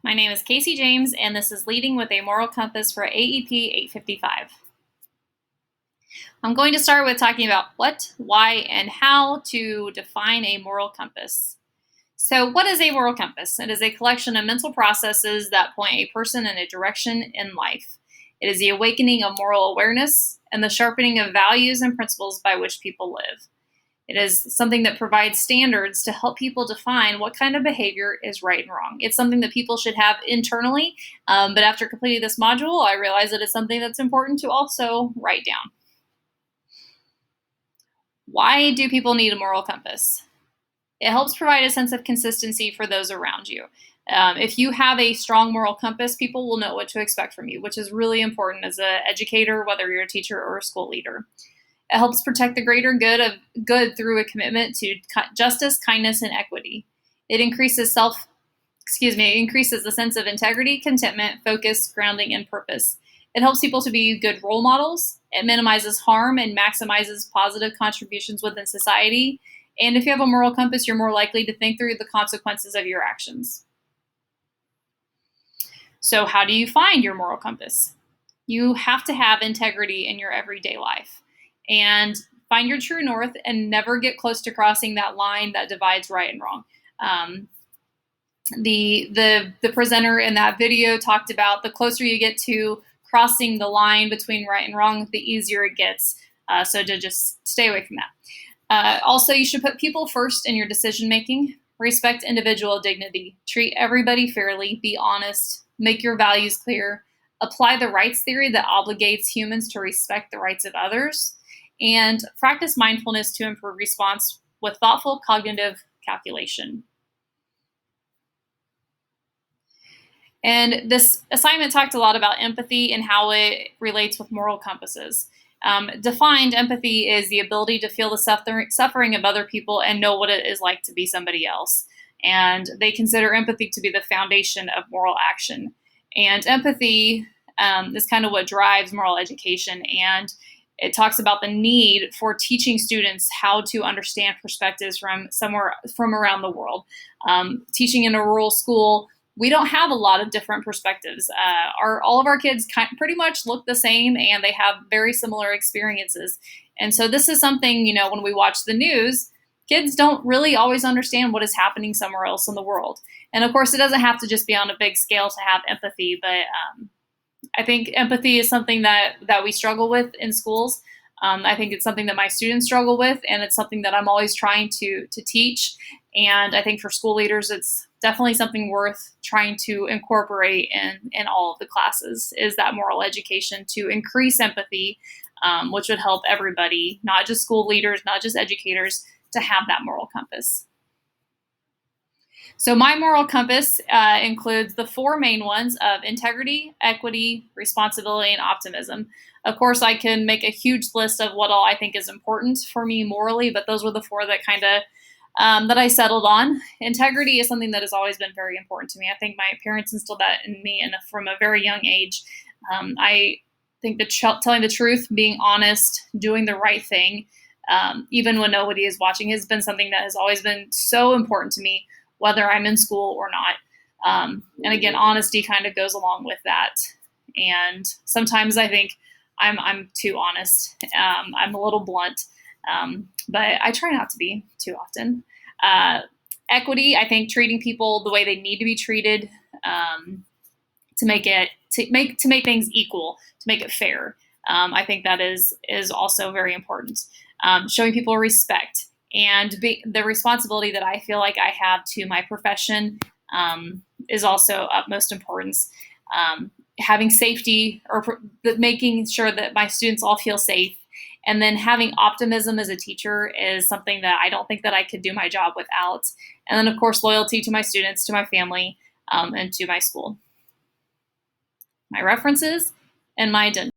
My name is Casey James, and this is Leading with a Moral Compass for AEP 855. I'm going to start with talking about what, why, and how to define a moral compass. So, what is a moral compass? It is a collection of mental processes that point a person in a direction in life. It is the awakening of moral awareness and the sharpening of values and principles by which people live. It is something that provides standards to help people define what kind of behavior is right and wrong. It's something that people should have internally, but after completing this module, I realized that it's something that's important to also write down. Why do people need a moral compass? It helps provide a sense of consistency for those around you. If you have a strong moral compass, people will know what to expect from you, which is really important as an educator, whether you're a teacher or a school leader. It helps protect the greater good through a commitment to justice, kindness, and equity. It increases the sense of integrity, contentment, focus, grounding, and purpose. It helps people to be good role models. It minimizes harm and maximizes positive contributions within society. And if you have a moral compass, you're more likely to think through the consequences of your actions. So how do you find your moral compass? You have to have integrity in your everyday life. And find your true north and never get close to crossing that line that divides right and wrong. The presenter in that video talked about the closer you get to crossing the line between right and wrong, the easier it gets. So to just stay away from that. Also, you should put people first in your decision making. Respect individual dignity. Treat everybody fairly. Be honest. Make your values clear. Apply the rights theory that obligates humans to respect the rights of others. And practice mindfulness to improve response with thoughtful cognitive calculation. And this assignment talked a lot about empathy and how it relates with moral compasses. Defined, empathy is the ability to feel the suffering of other people and know what it is like to be somebody else. And they consider empathy to be the foundation of moral action. And empathy is kind of what drives moral education. And it talks about the need for teaching students how to understand perspectives from around the world. Teaching in a rural school, we don't have a lot of different perspectives. All of our kids pretty much look the same, and they have very similar experiences. And so this is something, when we watch the news, kids don't really always understand what is happening somewhere else in the world. And of course, it doesn't have to just be on a big scale to have empathy, but I think empathy is something that we struggle with in schools. I think it's something that my students struggle with, and it's something that I'm always trying to teach. And I think for school leaders, it's definitely something worth trying to incorporate in all of the classes, is that moral education to increase empathy, which would help everybody, not just school leaders, not just educators, to have that moral compass. So my moral compass includes the four main ones of integrity, equity, responsibility, and optimism. Of course, I can make a huge list of what all I think is important for me morally, but those were the four that that I settled on. Integrity is something that has always been very important to me. I think my parents instilled that in me from a very young age. I think that telling the truth, being honest, doing the right thing, even when nobody is watching, has been something that has always been so important to me, whether I'm in school or not. And again, honesty kind of goes along with that. And sometimes I think I'm too honest. I'm a little blunt, but I try not to be too often. Equity, I think treating people the way they need to be treated, to make things equal, to make it fair. I think that is also very important. Showing people respect. And the responsibility that I feel like I have to my profession is also utmost importance. Having safety, or making sure that my students all feel safe. And then having optimism as a teacher is something that I don't think that I could do my job without. And then, of course, loyalty to my students, to my family, and to my school. My references and my addendum.